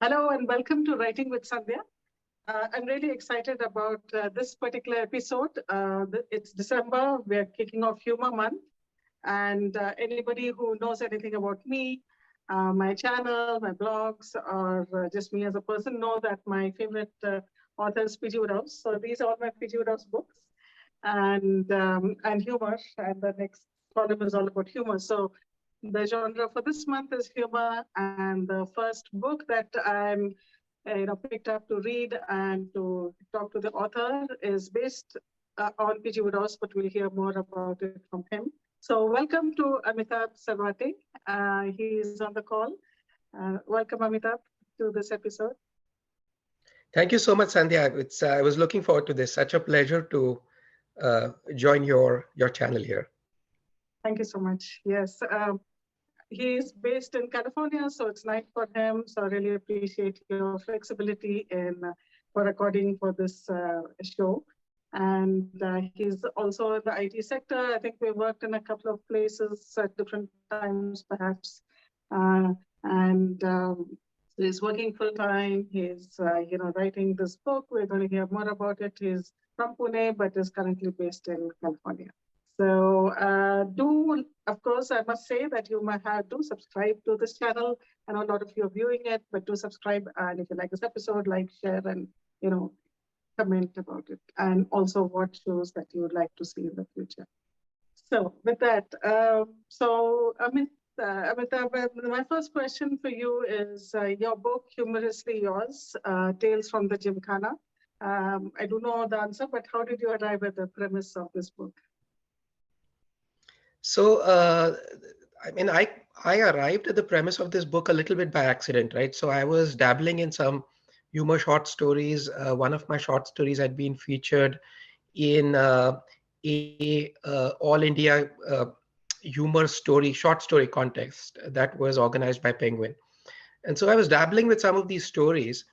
Hello and welcome to Writing with Sandhya. I'm really excited about this particular episode. It's December. We're kicking off Humor Month. And anybody who knows anything about me, my channel, my blogs, or just me as a person know that my favorite author is P.G. Wodehouse. So these are all my P.G. Wodehouse books and humor. And the next column is all about humor. So the genre for this month is humor, and the first book that I'm picked up to read and to talk to the author is based on P.G. Wodehouse, but we'll hear more about it from him. So welcome to Amitabh Sarwate. He is on the call. Welcome, Amitabh, to this episode. Thank you so much, Sandhya. I was looking forward to this. Such a pleasure to join your channel here. Thank you so much. Yes. He is based in California, so it's night for him. So I really appreciate your flexibility for recording for this show. And he's also in the IT sector. I think we worked in a couple of places at different times, perhaps. He's working full time. He's writing this book. We're going to hear more about it. He's from Pune, but is currently based in California. So of course, I must say that you might have to subscribe to this channel. I know a lot of you are viewing it, but do subscribe. And if you like this episode, like, share, and, comment about it. And also what shows that you would like to see in the future. So with that, Amitabh, my first question for you is your book, Humorously Yours, Tales from the Gymkhana. I do know the answer, but how did you arrive at the premise of this book? So, I arrived at the premise of this book a little bit by accident, right? So I was dabbling in some humor short stories. One of my short stories had been featured in a All India short story contest that was organized by Penguin. And so I was dabbling with some of these stories.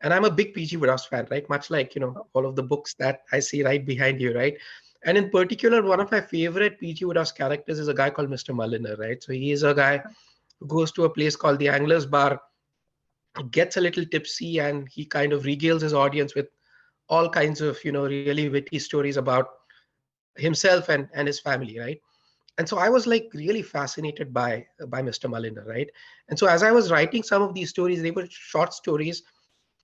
And I'm a big P.G. Wodehouse fan, right? Much like, all of the books that I see right behind you, right? And in particular, one of my favorite P.G. Wodehouse characters is a guy called Mr. Mulliner, right? So he is a guy who goes to a place called the Angler's Bar, gets a little tipsy, and he kind of regales his audience with all kinds of, really witty stories about himself and his family, right? And so I was like really fascinated by Mr. Mulliner, right? And so as I was writing some of these stories, they were short stories.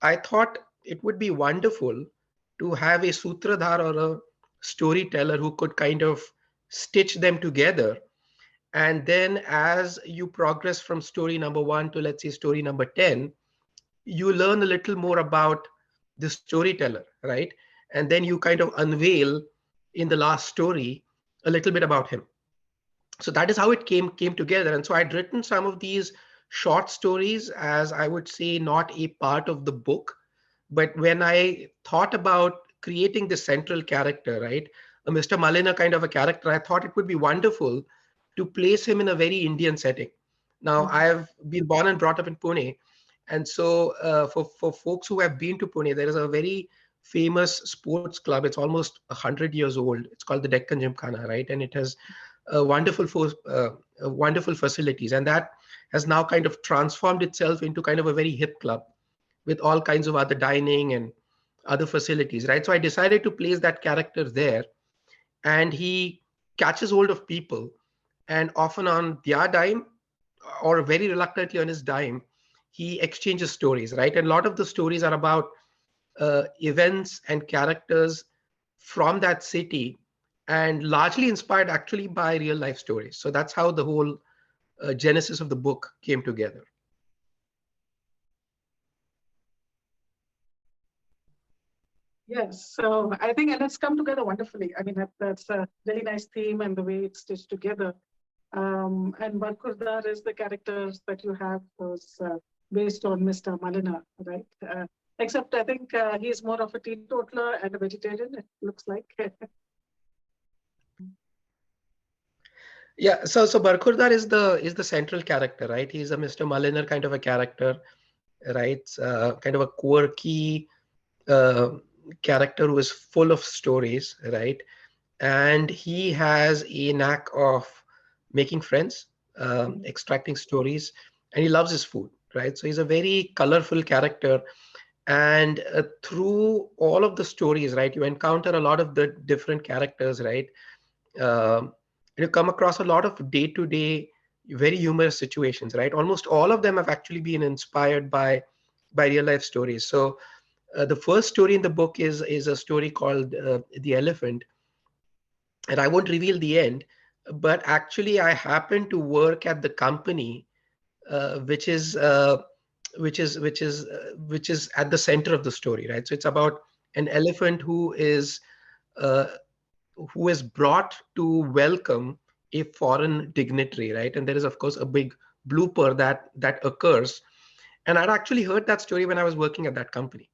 I thought it would be wonderful to have a sutradhar or a storyteller who could kind of stitch them together. And then as you progress from story number 1 to, let's say, story number 10, you learn a little more about the storyteller, right? And then you kind of unveil in the last story a little bit about him. So that is how it came together. And so I'd written some of these short stories as, I would say, not a part of the book. But when I thought about creating the central character, right, a Mr. Mulliner kind of a character, I thought it would be wonderful to place him in a very Indian setting. Now, I've been born and brought up in Pune. And so for folks who have been to Pune, there is a very famous sports club. It's almost 100 years old. It's called the Deccan Gymkhana, right? And it has wonderful facilities. And that has now kind of transformed itself into kind of a very hip club with all kinds of other dining and other facilities, right? So I decided to place that character there, and he catches hold of people, and often on their dime or very reluctantly on his dime, he exchanges stories, right? And a lot of the stories are about events and characters from that city, and largely inspired actually by real life stories. So that's how the whole genesis of the book came together. Yes, so I think, and it's come together wonderfully. I mean, that's a really nice theme and the way it's stitched together. And Barkurdar is the characters that you have was based on Mr. Mulliner, right? Except I think he's more of a teetotaler and a vegetarian, it looks like. Yeah, so Barkurdar is the central character, right? He's a Mr. Mulliner kind of a character, right? Kind of a quirky character who is full of stories, right? And he has a knack of making friends, extracting stories, and he loves his food, right? So he's a very colorful character. And through all of the stories, right, you encounter a lot of the different characters, right? um, you come across a lot of day-to-day very humorous situations, right? Almost all of them have actually been inspired by real life stories. So the first story in the book is a story called The Elephant, and I won't reveal the end, but actually I happen to work at the company which is which is at the center of the story, right? So it's about an elephant uh, who is brought to welcome a foreign dignitary, right? And there is of course a big blooper that occurs. And I'd actually heard that story when I was working at that company,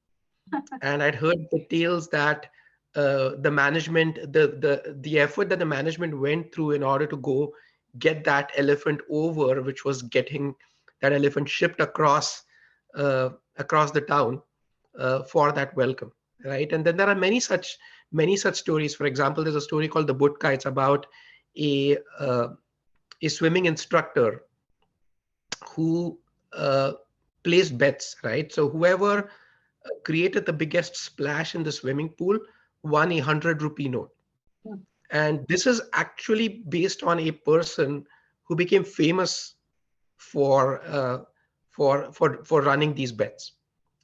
and I'd heard the tales that the management, the effort that the management went through in order to go get that elephant over, which was getting that elephant shipped uh, across the town for that welcome, right? And then there are many such stories. For example, there's a story called The Budka. It's about a uh, a swimming instructor who uh, placed bets, right? So whoever created the biggest splash in the swimming pool won a 100 rupee note. Yeah. And this is actually based on a person who became famous for for running these bets,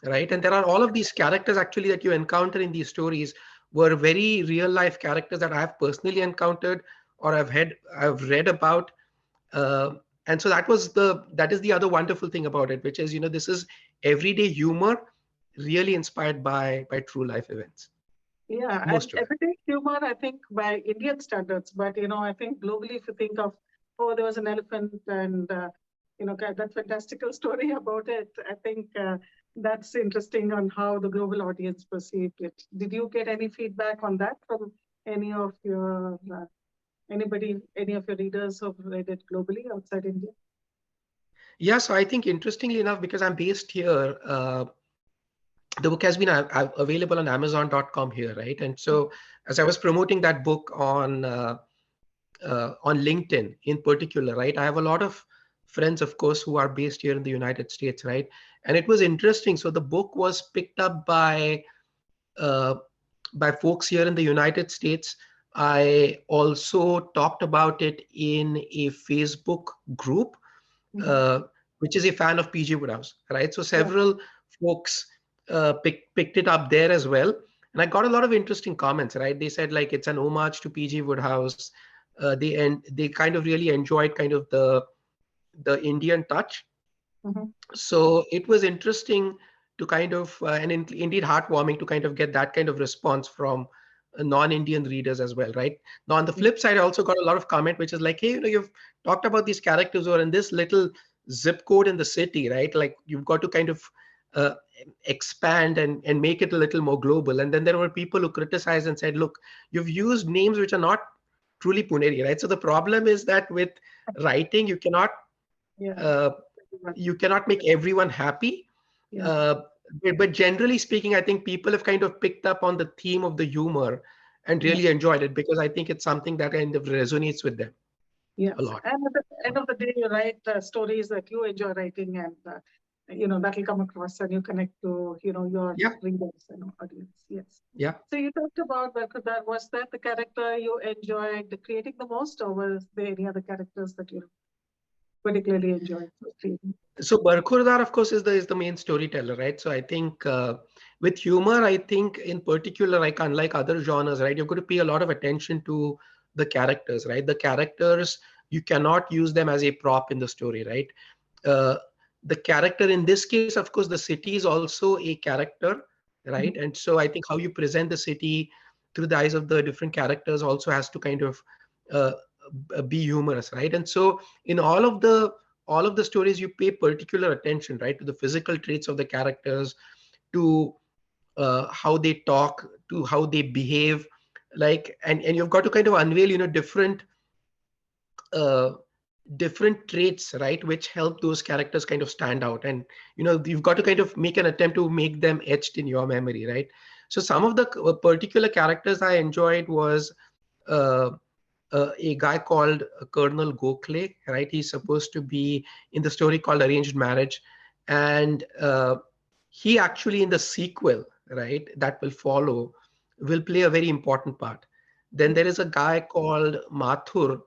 right? And there are all of these characters actually that you encounter in these stories were very real life characters that I have personally encountered or I've read about. uh, and so that is the other wonderful thing about it, which is, this is everyday humor really inspired by true life events, Yeah, and most of it. everyday humor, I think, by Indian standards, but I think globally, if you think of, oh, there was an elephant and that fantastical story about it, I think that's interesting on how the global audience perceived it. Did you get any feedback on that from any of your any of your readers who've read it globally outside India? Yeah, so I think interestingly enough, because I'm based here, the book has been available on Amazon.com here, right? And so as I was promoting that book on LinkedIn in particular, right? I have a lot of friends, of course, who are based here in the United States, right? And it was interesting. So the book was picked up uh, by folks here in the United States. I also talked about it in a Facebook group, Mhm. uh, which is a fan of PG Wodehouse, right? So Yeah. several folks picked it up there as well. And I got a lot of interesting comments, right? They said like it's an homage to PG Wodehouse. They kind of really enjoyed kind of the Indian touch. Mhm. So it was interesting to kind of and indeed heartwarming to kind of get that kind of response from non-Indian readers as well, right? Now on the Yeah. flip side, I also got a lot of comment which is like, hey, you've talked about these characters who are in this little zip code in the city, right? Like you've got to kind of uh, expand and make it a little more global. And then there were people who criticized and said, look, you've used names which are not truly Puneri, right? So the problem is that with writing, Yeah. uh, you cannot make everyone happy. Yeah. Uh, but generally speaking, I think people have kind of picked up on the theme of the humor and Yeah. really enjoyed it because I think it's something that kind of resonates with them a Yes, lot. and at the end of the day, you write stories that you enjoy writing, and that'll come across, and you connect to your Yeah, readers and audience. Yes. yeah. So you talked about Barkadar. Was that the character you enjoyed creating the most, or was there any other characters that you particularly enjoyed creating? So Barkhurdar, of course, is the main storyteller, right? So I think with humor, I think in particular, like unlike other genres, right, you've got to pay a lot of attention to the characters, right? The characters, you cannot use them as a prop in the story, right? Uh, the character in this case, of course, the city is also a character, right? Mhm. And so I think how you present the city through the eyes of the different characters also has to kind of uh, be humorous, right? And so in all of the stories, you pay particular attention, right, to the physical traits of the characters, to how they talk, to how they behave, like, and you've got to kind of unveil, uh, different traits, right, which help those characters kind of stand out, and you've got to kind of make an attempt to make them etched in your memory, right? So some of the particular characters I enjoyed was uh, a guy called Colonel Gokhale, right? He's supposed to be in the story called Arranged Marriage. And he actually, in the sequel, right, that will follow, will play a very important part. Then there is a guy called Mathur,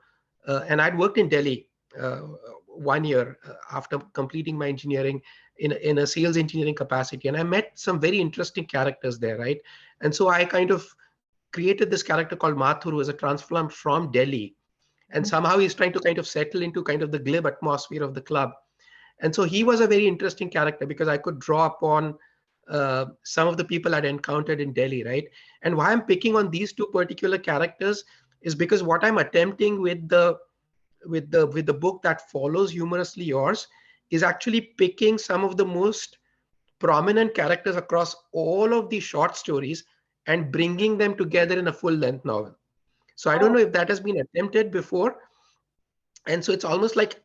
and I'd worked in Delhi 1 year after completing my engineering in a sales engineering capacity, and I met some very interesting characters there, right? And so I kind of created this character called Mathur, who is a transplant from Delhi, and somehow he's trying to kind of settle into kind of the glib atmosphere of the club. And so he was a very interesting character because I could draw upon some of the people I'd encountered in Delhi, right? And why I'm picking on these two particular characters is because what I'm attempting with the book that follows, Humorously Yours, is actually picking some of the most prominent characters across all of these short stories and bringing them together in a full-length novel. So I don't Oh, know if that has been attempted before. And so it's almost like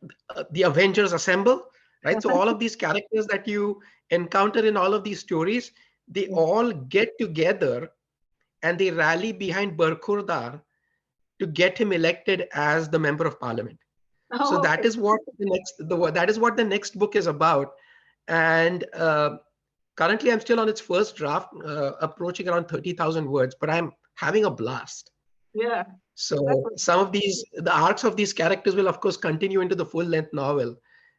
the Avengers assemble, right? So all of these characters that you encounter in all of these stories, they yeah. all get together and they rally behind Barkhurdar to get him elected as the member of parliament. So Oh, that okay. is what that is what the next book is about. And currently I'm still on its first draft, approaching around 30,000 words, but I'm having a blast. Yeah. That So was, some of the arcs of these characters will of course continue into the full length novel,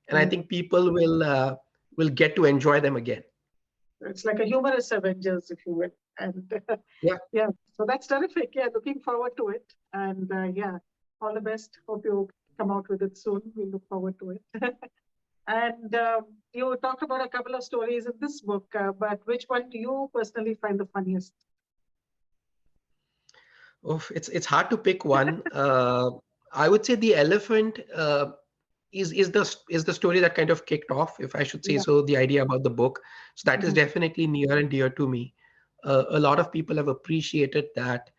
and I mm, think people will get to enjoy them again. it's like a humorous Avengers, if you will. And Yeah. yeah, so that's terrific. Yeah, looking forward to it. And yeah, all the best. Hope you come out with it soon. We look forward to it. And you talked about a couple of stories in this book, but which one do you personally find the funniest? Oh, it's hard to pick one. I would say the elephant is the story that kind of kicked off, if I should say Yeah. so, the idea about the book. So that is Mhm. definitely near and dear to me. A lot of people have appreciated that.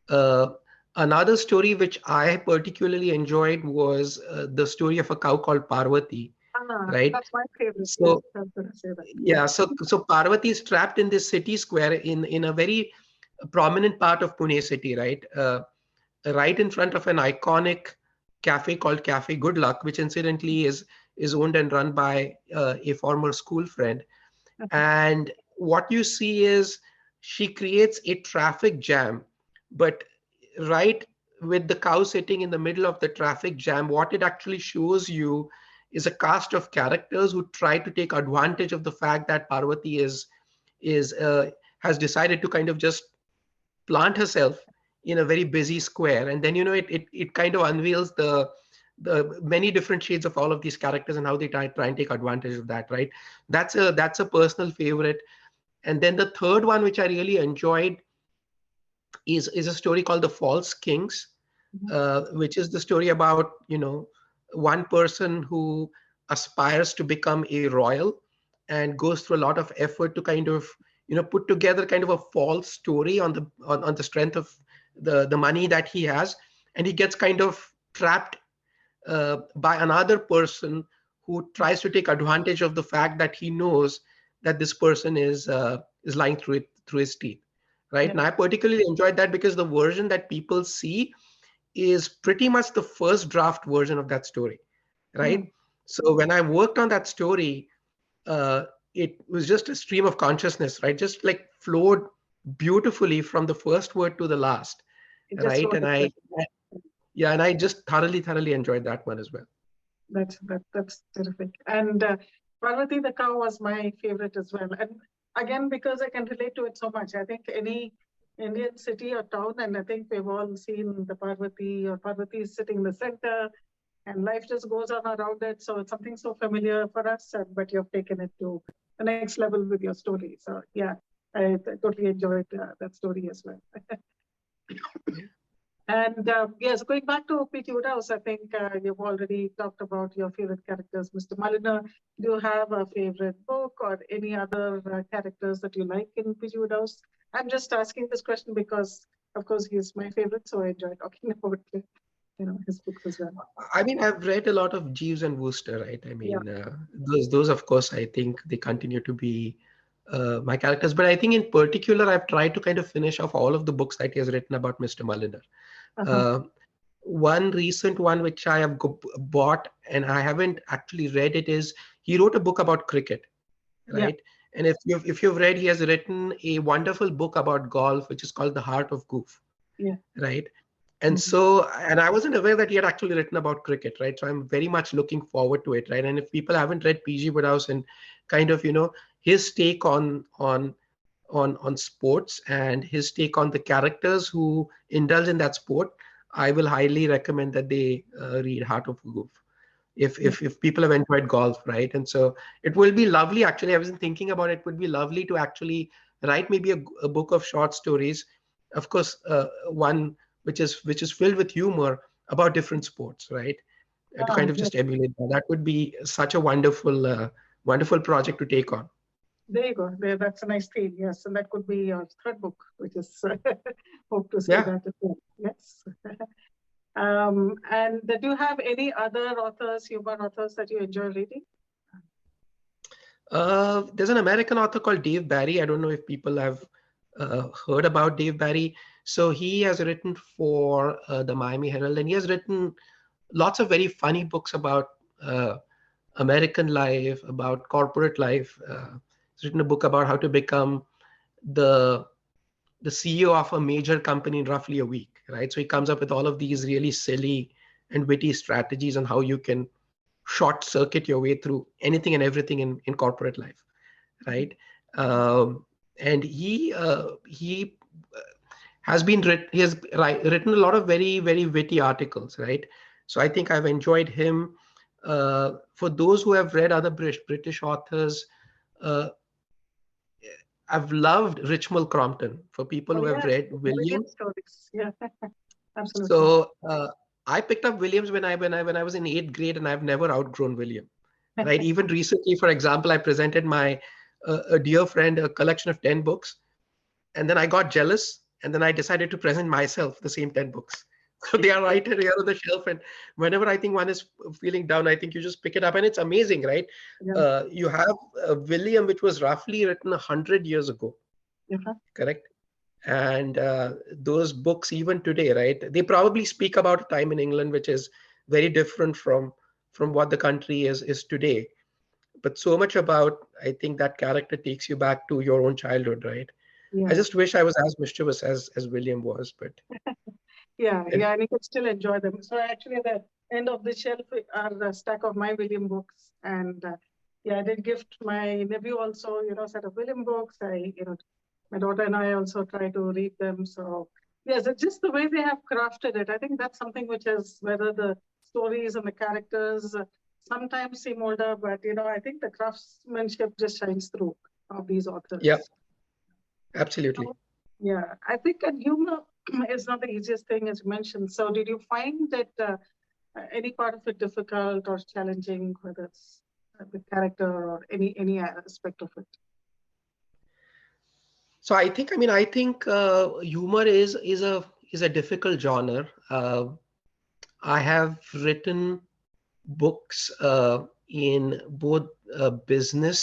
Uh, Another story which I particularly enjoyed was the story of a cow called Parvati, right? That's my favorite. Yes, So I was going to say that. Yeah. yeah, so Parvati is trapped in this city square in a very prominent part of Pune city, right? Right in front of an iconic cafe called Cafe Good Luck, which incidentally is owned and run by a former school friend. And what you see is she creates a traffic jam, but right with the cow sitting in the middle of the traffic jam, what it actually shows you is a cast of characters who try to take advantage of the fact that Parvati is has decided to kind of just plant herself in a very busy square, and then it kind of unveils the many different shades of all of these characters and how they try and take advantage of that, right? That's a personal favorite. And then the third one, which I really enjoyed, is a story called The False Kings, Mhm. which is the story about one person who aspires to become a royal and goes through a lot of effort to kind of put together kind of a false story on the strength of the money that he has, and he gets kind of trapped by another person who tries to take advantage of the fact that he knows that this person is lying through his teeth, right? Yeah. And I particularly enjoyed that because the version that people see is pretty much the first draft version of that story, right? Mm. So when I worked on that story, uh, it was just a stream of consciousness, right? Just like flowed beautifully from the first word to the last, It just right? flowed And itself. yeah, and I just thoroughly enjoyed that one as well. That's terrific. And Parvati the cow was my favorite as well. And again, because I can relate to it so much, I think any Indian city or town, and I think we've all seen the Parvati or Parvati is sitting in the center, and life just goes on around it. So it's something so familiar for us, but you've taken it to the next level with your story. So yeah, I totally enjoyed that story as well. And yes, going back to P.T. Wodehouse, I think you've already talked about your favorite characters, Mr. Mulliner. Do you have a favorite book or any other characters that you like in P.T. Wodehouse? I'm just asking this question because, of course, he's my favorite, so I enjoy talking about his books as well. I mean, I've read a lot of Jeeves and Wooster, right? I Yeah. mean, those of course, I think they continue to be my characters. But I think in particular, I've tried to kind of finish off all of the books that he has written about Mr. Mulliner. Uh-huh. Uh, One recent one which I have bought and I haven't actually read it is he wrote a book about cricket, Yeah. right? And if you've read, he has written a wonderful book about golf, which is called The Heart of Goof, Yeah. right? And so, and I wasn't aware that he had actually written about cricket, right? So I'm very much looking forward to it, right? And if people haven't read PG Woodhouse and kind of, his take on sports and his take on the characters who indulge in that sport, I will highly recommend that they read Heart of Goof. Yeah. If people have enjoyed golf, right? And so it will be lovely. Actually, I wasn't thinking about it. It would be lovely to actually write maybe a book of short stories, of course, one which is filled with humor about different sports, right? To kind of Yeah. just emulate that. That would be such a wonderful project to take on. There you go. There, that's a nice theme. Yes, and that could be your third book, which is hope to see Yeah. that as well. Yes. And do you have any other authors, human authors that you enjoy reading? There's an American author called Dave Barry. I don't know if people have heard about Dave Barry. So he has written for the Miami Herald, and he has written lots of very funny books about American life, about corporate life. He's written a book about how to become the CEO of a major company in roughly a week, right? So he comes up with all of these really silly and witty strategies on how you can short circuit your way through anything and everything in corporate life, right? And he has written a lot of very, very witty articles, right? So I think I've enjoyed him. For those who have read other British authors, uh, I've loved Richmal Crompton. For people Oh, who have yes, read William Williams, stories. Yeah, absolutely. so I picked up Williams when I was in 8th grade, and I've never outgrown William. Right? Even recently, for example, I presented my a dear friend a collection of 10 books, and then I got jealous, and then I decided to present myself the same 10 books. So they are right here on the shelf, and whenever I think one is feeling down, I think you just pick it up, and it's amazing, right? Yeah. You have William, which was roughly written 100 years ago, Uh-huh. correct? And those books, even today, right? They probably speak about a time in England which is very different from what the country is today. But so much about, I think that character takes you back to your own childhood, right? I Yeah. just wish I was as mischievous as William was, but Yeah, it, yeah, and you can still enjoy them. So actually, at the end of the shelf are the stack of my William books, and yeah, I did gift my nephew also, a set of William books. My daughter and I also try to read them. So yes, it's just the way they have crafted it. I think that's something which is whether the stories and the characters sometimes seem older, but I think the craftsmanship just shines through of these yeah, authors. absolutely. Yeah, I think and humor is not the easiest thing as you mentioned. So did you find that any part of it difficult or challenging, whether it's the character or any aspect of it? So I think humor is a difficult genre. I have written books in both business,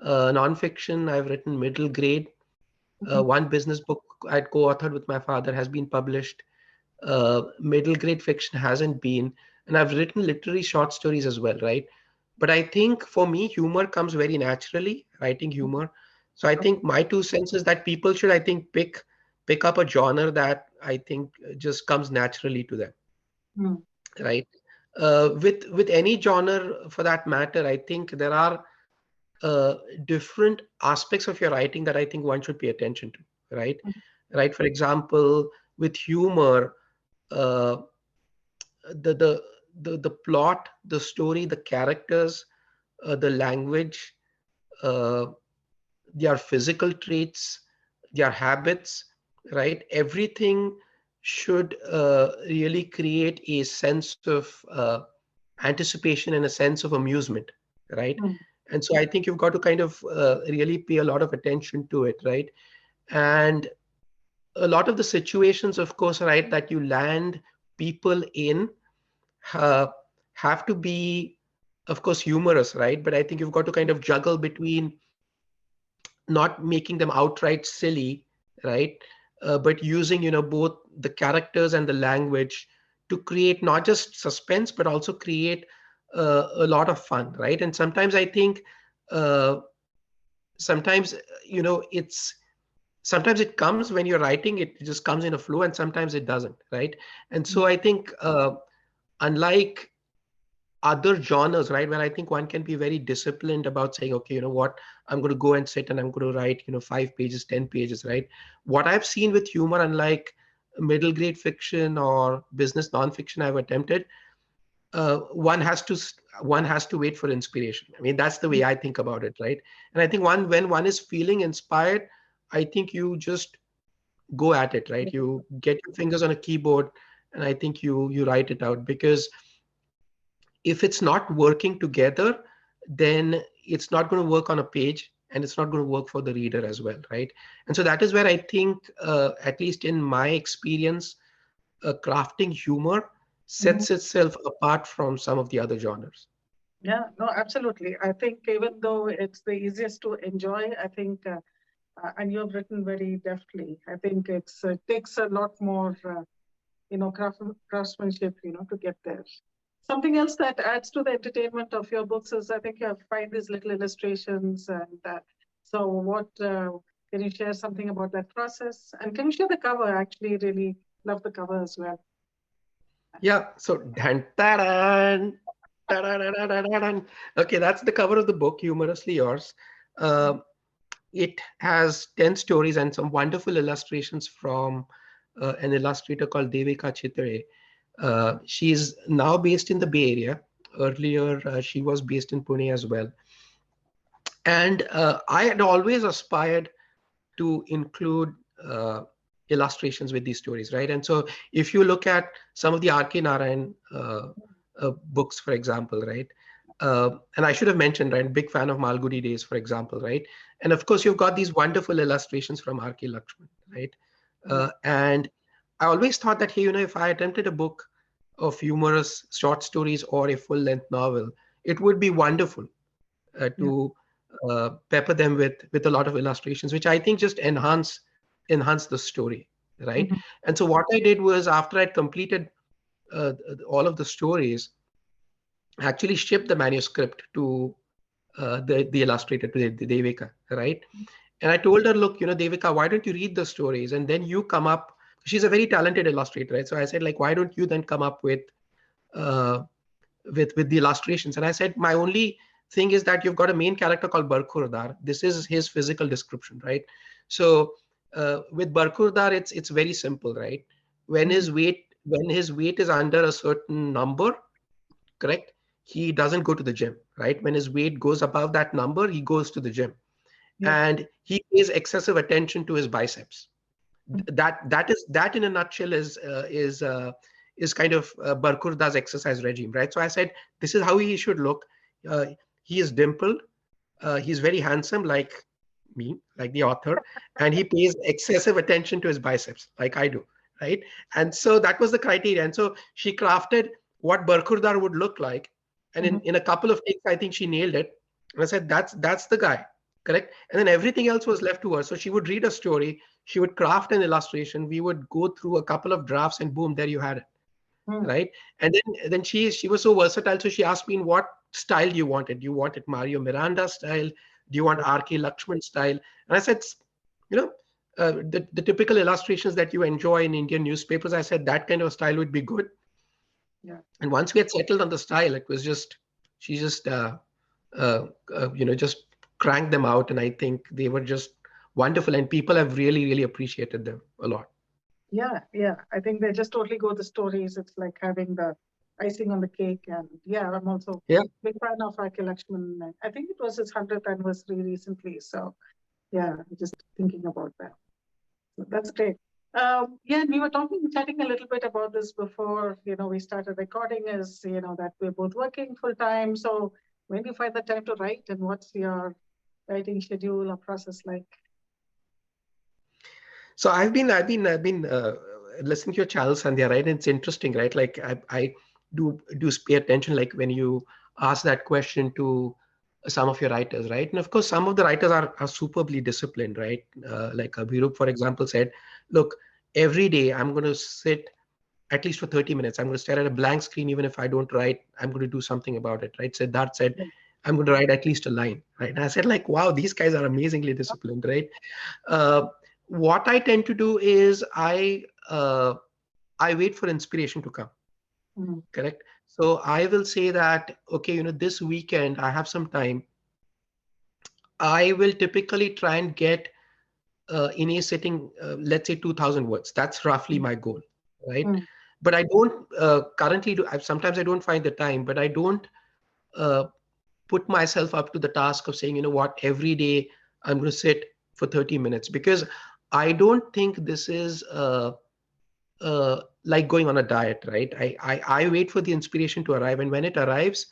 nonfiction. I've written middle grade. One business book I'd co-authored with my father has been published. Middle grade fiction hasn't been, and I've written literary short stories as well, right? But I think for me, humor comes very naturally, writing humor. So I think my 2 cents is that people should, I think, pick up a genre that I think just comes naturally to them, Mm. right? With any genre for that matter, I think there are different aspects of your writing that I think one should pay attention to, right? Mm. Right. For example, with humor, uh, the, the the plot, the story, the characters, the language, uh, their physical traits, their habits, right? Everything should really create a sense of anticipation and a sense of amusement, right? Mm. And so I think you've got to kind of really pay a lot of attention to it, right? And a lot of the situations, of course, right, that you land people in uh, have to be, of course, humorous, right? But I think you've got to kind of juggle between not making them outright silly, right? But using, both the characters and the language to create not just suspense, but also create a lot of fun, right? And sometimes I think, uh, sometimes, it's sometimes it comes when you're writing, it just comes in a flow, and sometimes it doesn't, right? And so I think, unlike other genres, right, where I think one can be very disciplined about saying, okay, you know what, I'm going to go and sit and I'm going to write, 5 pages, 10 pages, right? What I've seen with humor, unlike middle grade fiction or business nonfiction I've attempted, one has to wait for inspiration. I mean, that's the way I think about it, right? And I think when one is feeling inspired, I think you just go at it, right? You get your fingers on a keyboard, and I think you write it out, because if it's not working together, then it's not going to work on a page, and it's not going to work for the reader as well, right? And so that is where I think, at least in my experience, crafting humor sets itself apart from some of the other genres. Yeah, no, absolutely. I think even though it's the easiest to enjoy, I think, and you have written very deftly, I think it takes a lot more, craftsmanship, to get there. Something else that adds to the entertainment of your books is, I think, you find these little illustrations. And so what, can you share something about that process? And can you share the cover? I actually really love the cover as well. Yeah, so dun, da-dun, da-da-da-da-da-dun. Okay, that's the cover of the book, Humorously Yours. Uh, it has 10 stories and some wonderful illustrations from an illustrator called Devika Chitre. She's now based in the Bay Area. Earlier, she was based in Pune as well. And I had always aspired to include illustrations with these stories, right? And so if you look at some of the R.K. Narayan books, for example, right? And I should have mentioned, right? Big fan of Malgudi Days, for example, right? And of course, you've got these wonderful illustrations from R.K. Lakshman, right? And I always thought that, hey, if I attempted a book of humorous short stories or a full-length novel, it would be wonderful to pepper them with a lot of illustrations, which I think just enhance the story, right? And so what I did was, after I'd completed uh, all of the stories, I actually shipped the manuscript to the illustrator, to the Devika, right? And I told her, look, Devika, why don't you read the stories and then you come up? She's a very talented illustrator, right? So I said, like, why don't you then come up uh, with the illustrations? And I said, my only thing is that you've got a main character called Barkhurdar. This is his physical description, right? So with Barkhurdar, it's very simple, right? When his weight is under a certain number, correct, he doesn't go to the gym, right? When his weight goes above that number, he goes to the gym, and he pays excessive attention to his biceps. That in a nutshell is kind of Barkhurdar's exercise regime, right? So I said, this is how he should look. He is dimpled. He's very handsome, like me, like the author, and he pays excessive attention to his biceps, like I do, right? And so that was the criteria. And so she crafted what Barkhurdar would look like, and in a couple of takes, I think she nailed it. And I said, that's the guy, correct? And then everything else was left to her. So she would read a story, she would craft an illustration, we would go through a couple of drafts, and boom, there you had it. Right. And then she was so versatile. So she asked me, in what style you wanted? Do you want it Mario Miranda style? Do you want R.K. Lakshman style? And I said, the typical illustrations that you enjoy in Indian newspapers, I said that kind of style would be good. Yeah. And once we had settled on the style, it was she just just cranked them out, and I think they were just wonderful, and people have really, really appreciated them a lot. Yeah. I think they just totally go the stories. It's like having the icing on the cake. And I'm also a big fan of R.K. Lakshman. I think it was his 100th anniversary recently. So just thinking about that. So that's great. We were chatting a little bit about this before, we started recording, is, that we're both working full time. So when do you find the time to write, and what's your writing schedule or process like? So I've been listening to your channel, Sandhya, right? And it's interesting, right? Like I do pay attention, like when you ask that question to some of your writers, right? And of course, some of the writers are superbly disciplined, right? Like Abhirup, for example, said, look, every day I'm going to sit at least for 30 minutes. I'm going to stare at a blank screen. Even if I don't write, I'm going to do something about it, right? Siddharth said, I'm going to write at least a line, right? And I said, like, wow, these guys are amazingly disciplined, right? What I tend to do is I wait for inspiration to come. Correct. So I will say that, okay, this weekend I have some time. I will typically try and get in a sitting, let's say 2000 words. That's roughly my goal, right? But I don't currently do. Sometimes I don't find the time, but I don't put myself up to the task of saying, what, every day I'm going to sit for 30 minutes, because I don't think this is like going on a diet, right? I wait for the inspiration to arrive, and when it arrives,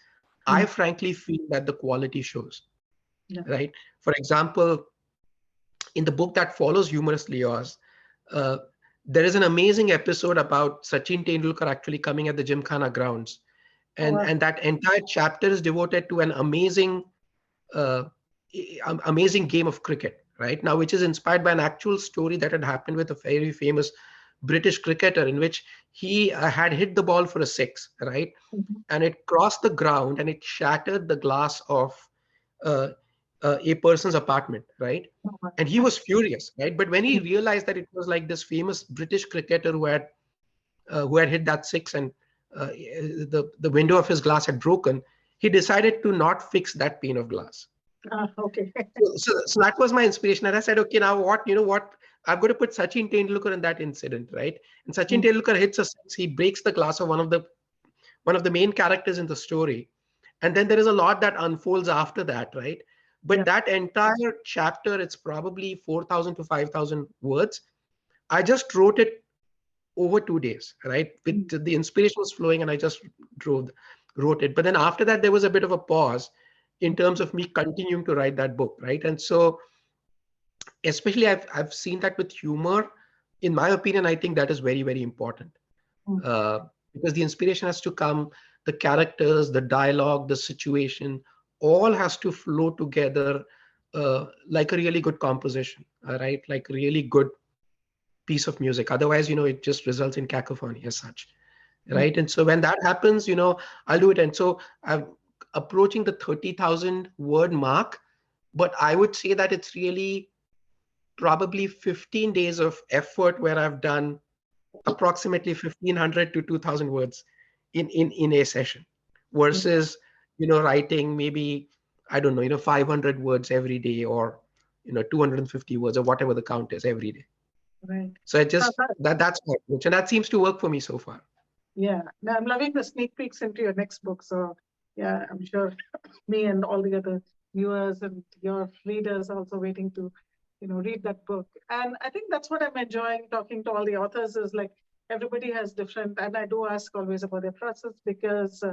I frankly feel that the quality shows, right? For example, in the book that follows, Humorously Yours, there is an amazing episode about Sachin Tendulkar actually coming at the Gymkhana grounds, and that entire chapter is devoted to an amazing game of cricket, right? Now, which is inspired by an actual story that had happened with a very famous British cricketer, in which he had hit the ball for a six, right? And it crossed the ground and it shattered the glass of a person's apartment, right? And he was furious, right? But when he realized that it was like this famous British cricketer who had hit that six, and the window of his glass had broken, he decided to not fix that pane of glass. Okay. So that was my inspiration, and I said, okay, now what? I've got to put Sachin Tendulkar in that incident, right? And Sachin Tendulkar hits a six. He breaks the glass of one of the main characters in the story, and then there is a lot that unfolds after that, right? But that entire chapter, it's probably 4,000 to 5,000 words. I just wrote it over 2 days, right? With the inspiration was flowing, and I just wrote it. But then after that, there was a bit of a pause in terms of me continuing to write that book, right? And so, especially I've seen that with humor. In my opinion, I think that is very, very important, because the inspiration has to come, the characters, the dialogue, the situation, all has to flow together like a really good composition, right? Like a really good piece of music. Otherwise, it just results in cacophony as such, right? And so when that happens, I'll do it. And so I'm approaching the 30,000 word mark, but I would say that it's really probably 15 days of effort where I've done approximately 1,500 to 2,000 words in a session, versus writing maybe, I don't know, 500 words every day, or 250 words, or whatever the count is, every day. Right. So I just that's my approach, and that seems to work for me so far. Yeah, now I'm loving the sneak peeks into your next book. So yeah, I'm sure me and all the other viewers and your readers are also waiting to read that book. And I think that's what I'm enjoying talking to all the authors, is like everybody has different, and I do ask always about their process, because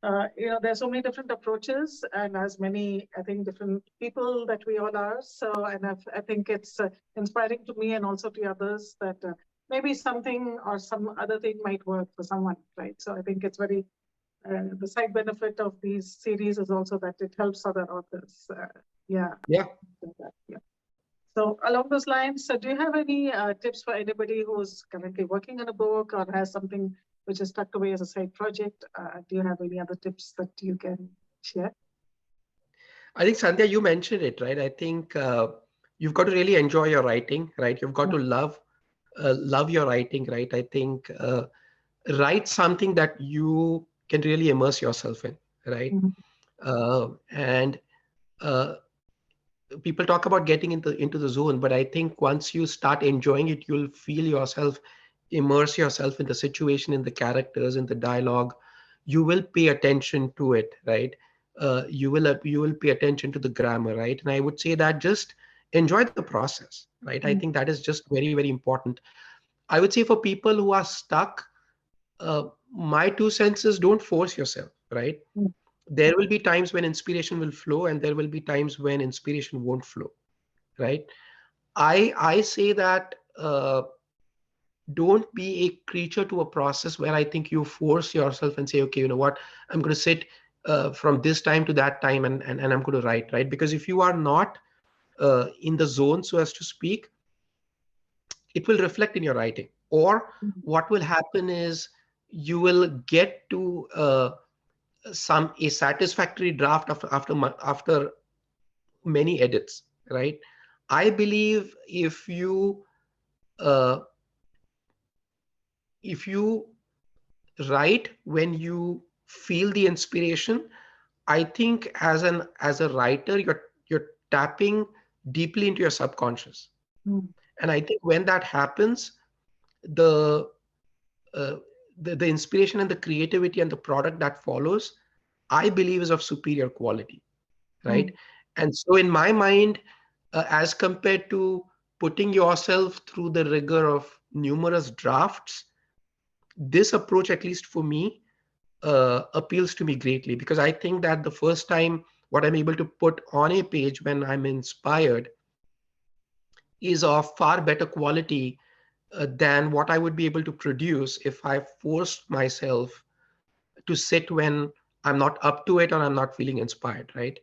there's so many different approaches, and as many, I think, different people that we all are. So, and I think it's inspiring to me and also to others that maybe something or some other thing might work for someone, right? So I think it's very, the side benefit of these series is also that it helps other authors. Yeah. So along those lines, so do you have any tips for anybody who's currently working on a book or has something which is tucked away as a side project? Do you have any other tips that you can share? I think, Sandhya, you mentioned it, right? I think you've got to really enjoy your writing, right? You've got to love your writing, right? I think write something that you can really immerse yourself in, right? And people talk about getting into the zone, but I think once you start enjoying it, you'll feel yourself, immerse yourself in the situation, in the characters, in the dialogue. You will pay attention to it, right? You will pay attention to the grammar, right? And I would say that just enjoy the process, right? I think that is just very, very important. I would say for people who are stuck, my 2 cents is, don't force yourself, right? There will be times when inspiration will flow, and there will be times when inspiration won't flow, right? I say that don't be a creature to a process where I think you force yourself and say, okay, you know what, I'm going to sit from this time to that time, and I'm going to write, right? Because if you are not in the zone, so as to speak, it will reflect in your writing, Or Mhm. what will happen is you will get to a satisfactory draft after many edits, right? I believe uh, if you write when you feel the inspiration, I think as a writer, you're tapping deeply into your subconscious. Mhm. And I think when that happens, the uh, the inspiration and the creativity and the product that follows, I believe, is of superior quality, right? Mhm. And so in my mind, as compared to putting yourself through the rigor of numerous drafts, this approach, at least for me, appeals to me greatly, because I think that the first time what I'm able to put on a page when I'm inspired is of far better quality than what I would be able to produce if I forced myself to sit when I'm not up to it or I'm not feeling inspired, right?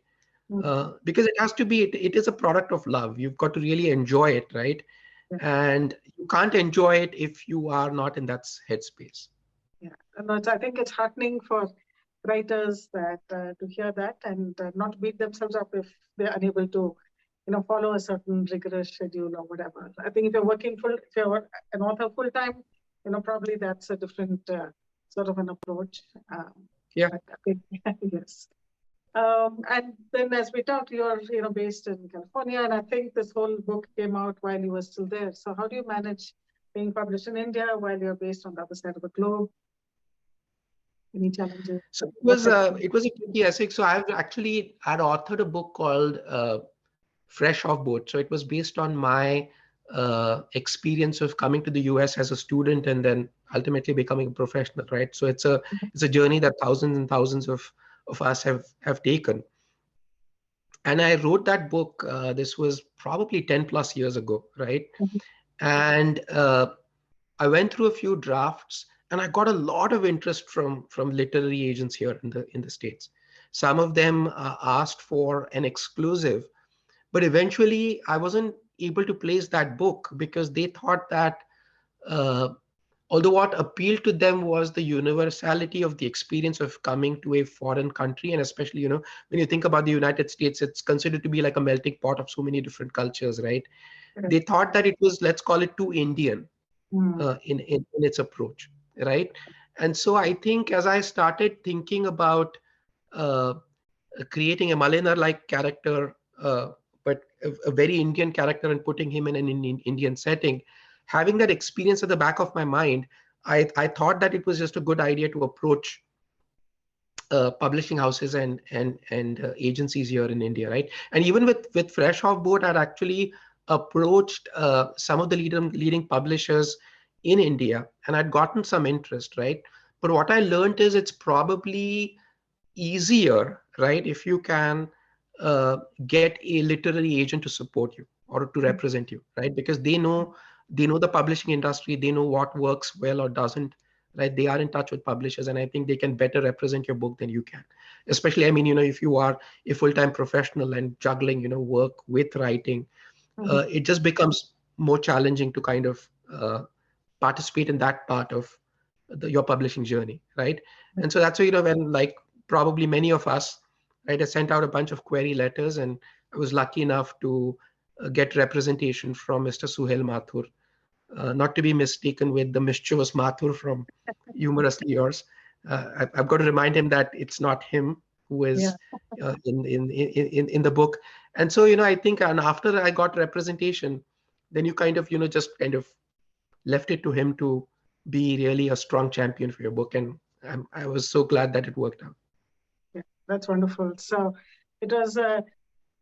Mhm. Because it has to be, it is a product of love. You've got to really enjoy it, right? Yeah. And you can't enjoy it if you are not in that headspace. Yeah. And I think it's heartening for writers that to hear that and not beat themselves up if they're unable to, follow a certain rigorous schedule or whatever. I think if you're an author full time, probably that's a different sort of an approach. Yeah. But I think, yes. And then as we talked, you're, based in California, and I think this whole book came out while you were still there. So how do you manage being published in India while you're based on the other side of the globe? Any challenges? So What type of it was a tricky essay. So I'd authored a book called Fresh Off Boat. So it was based on my experience of coming to the US as a student and then ultimately becoming a professional, right? So it's a journey that thousands and thousands of us have taken. And I wrote that book. This was probably 10 plus years ago, right? Mhm. And I went through a few drafts, and I got a lot of interest from literary agents here in the States. Some of them asked for an exclusive, but eventually I wasn't able to place that book because they thought that uh, although what appealed to them was the universality of the experience of coming to a foreign country, and especially, when you think about the United States, it's considered to be like a melting pot of so many different cultures, right? They Correct. thought that it was, let's call it, too Indian Mm. in its approach, right? And so I think as I started thinking about uh, creating a Malinar like character, but a very Indian character, and putting him in an Indian setting, having that experience at the back of my mind, I thought that it was just a good idea to approach publishing houses and agencies here in India, right? And even with Fresh Off Boat, I'd actually approached some of the leading publishers in India, and I'd gotten some interest, right? But what I learned is it's probably easier, right, if you can uh, get a literary agent to support you or to represent you, right? Because they know the publishing industry, they know what works well or doesn't, right? They are in touch with publishers, and I think they can better represent your book than you can. Especially, I mean, if you are a full-time professional and juggling, work with writing, Mhm. it just becomes more challenging to kind of participate in that part of your publishing journey, right? And so that's why, when, like, probably many of us, right, I sent out a bunch of query letters, and I was lucky enough to get representation from Mr. Suhail Mathur, not to be mistaken with the mischievous Mathur from Humorously Yours. I've got to remind him that it's not him who Yeah. is in the book. And so, I think, and after I got representation, then you kind of, just kind of left it to him to be really a strong champion for your book. And I was so glad that it worked out. Yeah. That's wonderful. So it was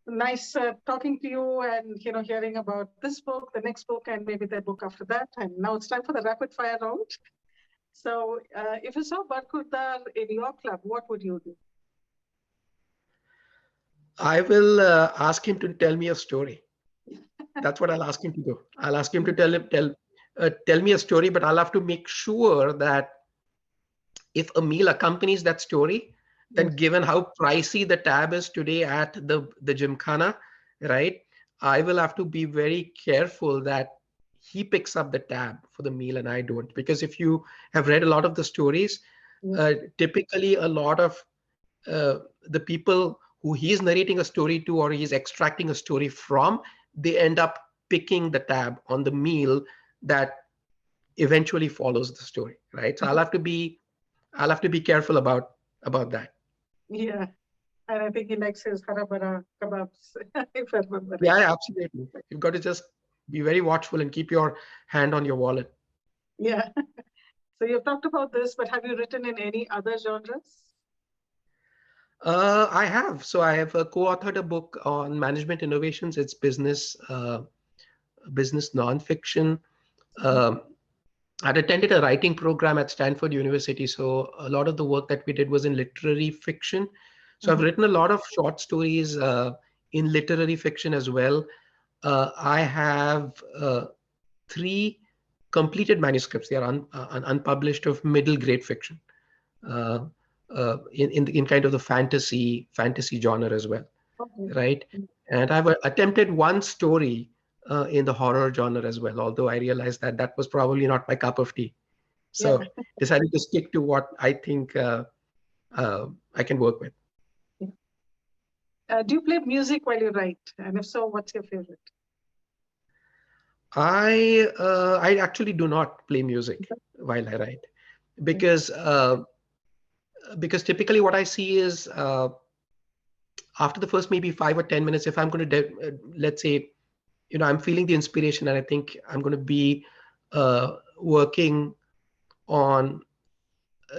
nice talking to you and hearing about this book, the next book, and maybe the book after that. And now it's time for the rapid fire round. So if you saw Barkurdar in your club, what would you do? I will ask him to tell me a story. That's what I'll ask him to do. I'll ask him to tell me a story, but I'll have to make sure that if a meal accompanies that story, then Yes. given how pricey the tab is today at the Gymkhana, right, I will have to be very careful that he picks up the tab for the meal and I don't. Because if you have read a lot of the stories, typically a lot of the people who he's narrating a story to or he's extracting a story from, they end up picking the tab on the meal that eventually follows the story, right? So I'll have to be careful about that. Yeah. And I think he likes his harabara kebabs, if I remember right. Yeah, absolutely. You've got to just be very watchful and keep your hand on your wallet. Yeah. So you've talked about this, but have you written in any other genres? I have. So I have co-authored a book on management innovations. It's business nonfiction. Um, I'd attended a writing program at Stanford University, so a lot of the work that we did was in literary fiction. So I've written a lot of short stories in literary fiction as well. I have 3 completed manuscripts. They are unpublished of middle grade fiction uh, in kind of the fantasy genre as well, Okay. right? And I've attempted one story in the horror genre as well, although I realized that that was probably not my cup of tea. Yeah. So decided to stick to what I think I can work with. Do you play music while you write? And if so, what's your favorite? I actually do not play music while I write because typically what I see is after the first maybe 5 or 10 minutes, if I'm going to let's say, I'm feeling the inspiration and I think I'm going to be working on,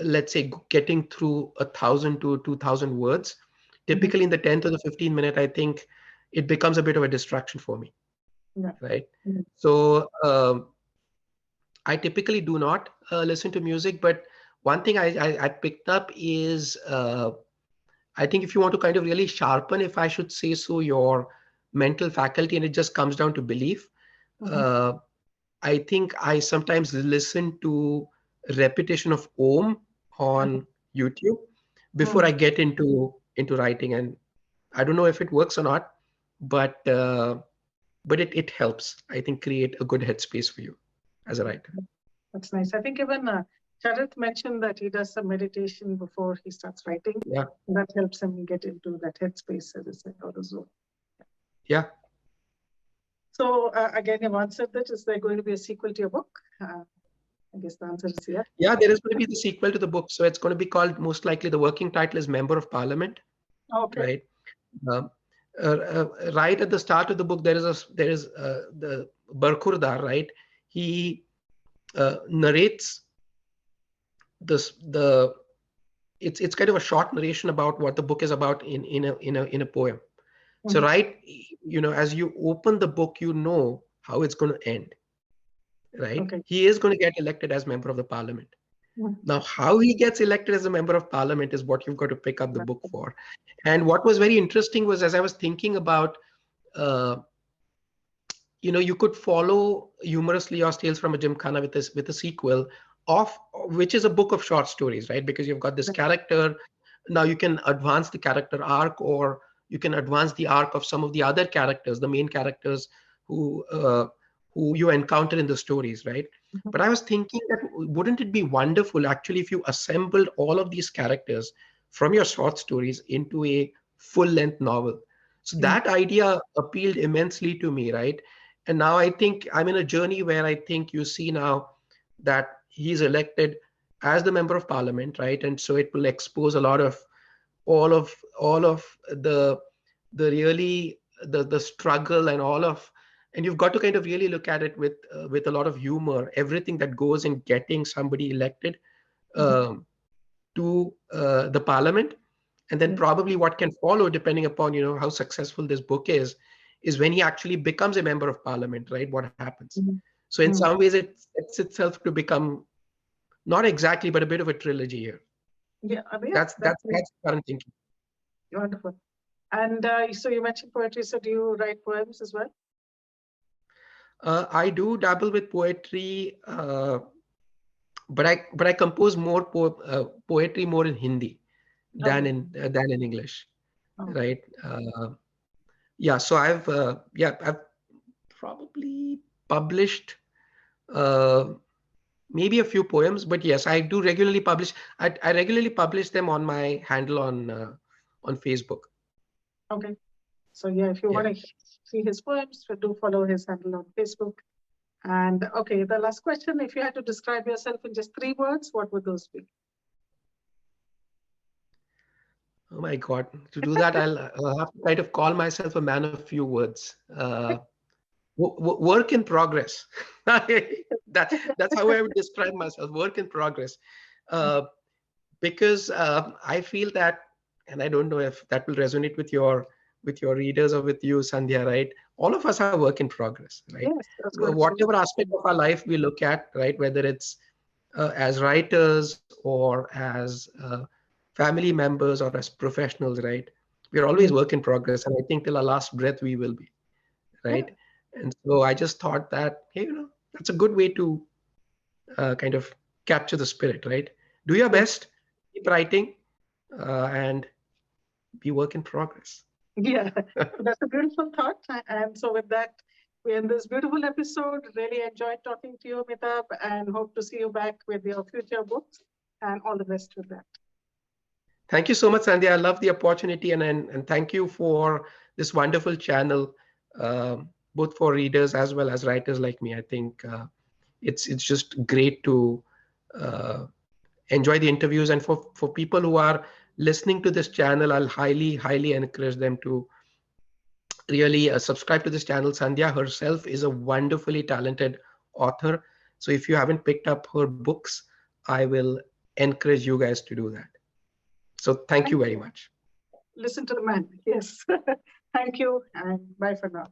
let's say, getting through 1,000 to 2,000 words. Typically in the 10th or the 15th minute, I think it becomes a bit of a distraction for me, right? So I typically do not listen to music, but one thing I picked up is I think if you want to kind of really sharpen, if I should say so, your mental faculty, and it just comes down to belief, I think I sometimes listen to repetition of Om on YouTube before I get into writing, and I don't know if it works or not, but it helps, I think, create a good headspace for you as a writer. That's nice. I think even Charit mentioned that he does some meditation before he starts writing. Yeah. That helps him get into that headspace, as I said, or the zone. Yeah. So again, you've answered that. Is there going to be a sequel to your book? I guess the answer is yes. Yeah, there is going to be the sequel to the book. So it's going to be called, most likely, the working title is Member of Parliament. Okay. Right. Right at the start of the book, there is the Barkhurdar, right? He narrates it's kind of a short narration about what the book is about in a poem. So right, as you open the book, how it's going to end, right? Okay. He is going to get elected as member of the parliament. Now, how he gets elected as a member of parliament is what you've got to pick up the book for. And what was very interesting was, as I was thinking about, you could follow Humorously Yours Tales from a Gymkhana with a sequel of which is a book of short stories, right? Because you've got this character. Now you can advance the character arc, or you can advance the arc of some of the other characters, the main characters who you encounter in the stories, right? But I was thinking that wouldn't it be wonderful actually if you assembled all of these characters from your short stories into a full-length novel? So that idea appealed immensely to me, right? And now I think I'm in a journey where I think you see now that he's elected as the member of parliament, right? And so it will expose a lot of all of the really the struggle and and you've got to kind of really look at it with a lot of humor, everything that goes in getting somebody elected to the parliament. And then probably what can follow, depending upon how successful this book is when he actually becomes a member of parliament, right? What happens? So in some ways, it sets itself to become not exactly, but a bit of a trilogy here. Yeah, that's current thinking. Wonderful. And so you mentioned poetry. So do you write poems as well? I do dabble with poetry, but I compose more poetry more in Hindi than in English, right? Yeah, so I've probably published Uh, Maybe a few poems, but yes, I do regularly publish. I regularly publish them on my handle on Facebook. Okay. So yeah, if you Yeah. want to see his poems, do follow his handle on Facebook. And okay, the last question, if you had to describe yourself in just 3 words, what would those be? Oh my God. To do that, I'll have to kind of call myself a man of few words. Work in progress. That's how I would describe myself. Work in progress. Uh, because I feel that, and I don't know if that will resonate with your readers or with you, Sandhya, right? All of us are work in progress, right? Yes, that's good. So, Whatever aspect of our life we look at, right? Whether it's as writers or as family members or as professionals, right? We're yeah, always work in progress, and I think till our last breath we will be, yeah, right? And so I just thought that, hey, that's a good way to kind of capture the spirit, right? Do your yeah. best, keep writing, and be work in progress. Yeah, that's a beautiful thought. And so with that, we end this beautiful episode. Really enjoyed talking to you, Amitabh, and hope to see you back with your future books. And all the best with that. Thank you so much, Sandhya. I love the opportunity, and thank you for this wonderful channel, both for readers as well as writers like me. I think it's just great to uh, enjoy the interviews, and for people who are listening to this channel, I'll highly encourage them to really subscribe to this channel. Sandhya herself is a wonderfully talented author. So if you haven't picked up her books, I will encourage you guys to do that. So thank you Thank very you. much. Listen to the man. Yes. Thank you, and bye for now.